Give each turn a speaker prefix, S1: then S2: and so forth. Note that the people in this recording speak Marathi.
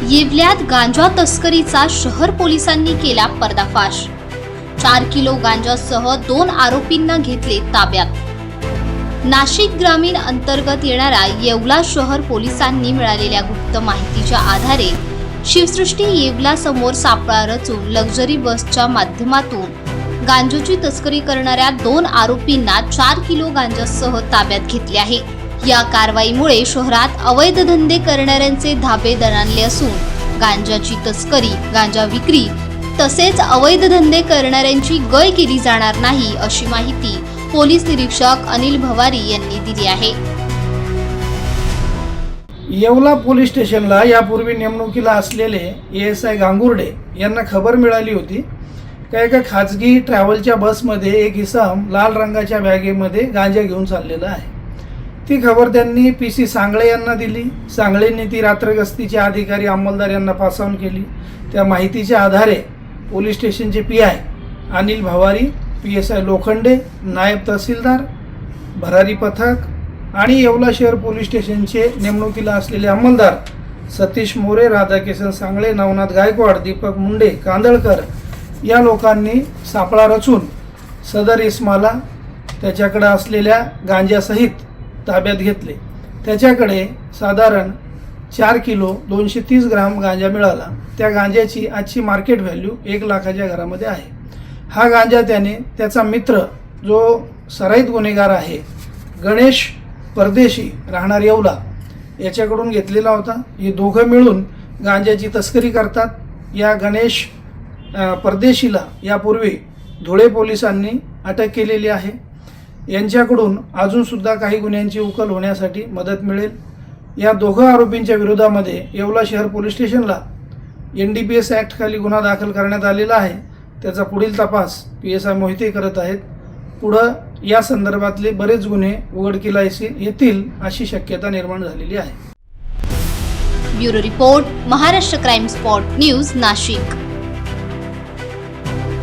S1: येवल्यात गांजा तस्करीचा शहर पोलिसांनी केला पर्दाफाश। 4 किलो गांजासह 2 आरोपींना घेतले ताब्यात। नाशिक ग्रामीण अंतर्गत येणाऱ्या येवला शहर पोलिसांनी मिळालेल्या गुप्त माहितीच्या आधारे शिवसृष्टी येवला समोर सापळा रचून लक्झरी बसच्या माध्यमातून गांजाची तस्करी करणाऱ्या 2 आरोपींना 4 किलो गांजासह ताब्यात घेतले आहे। या कारवाईमुळे शहरात अवैध धंदे करणाऱ्यांचे धाबे दणाणले असून गांजाची तस्करी, गांजा विक्री तसेच अवैध धंदे करणाऱ्यांची गय केली जाणार नाही, अशी माहिती पोलीस निरीक्षक अनिल भवारी यांनी दिली आहे।
S2: येवला पोलीस स्टेशनला यापूर्वी नेमणुकीला असलेले एएसआय गांगुर्डे यांना खबर मिळाली होती की एका खाजगी ट्रॅव्हलच्या बसमध्ये एक इसम लाल रंगाच्या बॅगेमध्ये गांजा घेऊन चाललेला आहे। ती खबर त्यांनी पीसी सांगळे यांना दिली। सांगळेंनी ती रात्र गस्तीचे अधिकारी अंमलदार यांना पास ऑन केली। त्या माहितीच्या आधारे पोलीस स्टेशनचे पीआय अनिल भवारी, पीएसआय लोखंडे, नायब तहसीलदार, भरारी पथक आणि येवला शहर पोलीस स्टेशनचे नेमणुकीला असलेले अंमलदार सतीश मोरे, राधाकिशन सांगळे, नवनाथ गायकवाड, दीपक मुंडे, कांदळकर या लोकांनी सापळा रचून सदर इस्माला त्याच्याकडे असलेल्या गांजासहित ताब्यात घेतले। त्याच्याकडे साधारण 4 किलो 230 ग्राम गांजा मिळाला। त्या गांजाची आजची मार्केट व्हॅल्यू 1 लाखाच्या घरामध्ये आहे। हा गांजा त्याने त्याचा मित्र जो सराईत गुन्हेगार आहे गणेश परदेशी राहणार येवला याच्याकडून घेतलेला होता। हे दोघं मिळून गांजाची तस्करी करतात। या गणेश परदेशीला यापूर्वी धुळे पोलिसांनी अटक केलेली आहे। यांच्याकडून अजून सुद्धा काही गुन्ह्यांची उकल होण्यासाठी मदत मिळेल। या दोघं आरोपींच्या विरोधामध्ये येवला शहर पोलीस स्टेशनला NDPS ॲक्ट खाली गुन्हा दाखल करण्यात आलेला आहे। त्याचा पुढील तपास PSI मोहिते करत आहेत। पुढं या संदर्भातले बरेच गुन्हे उघडकीला येतील अशी शक्यता निर्माण झालेली आहे।
S1: Bureau report, Maharashtra crime spot news, Nashik.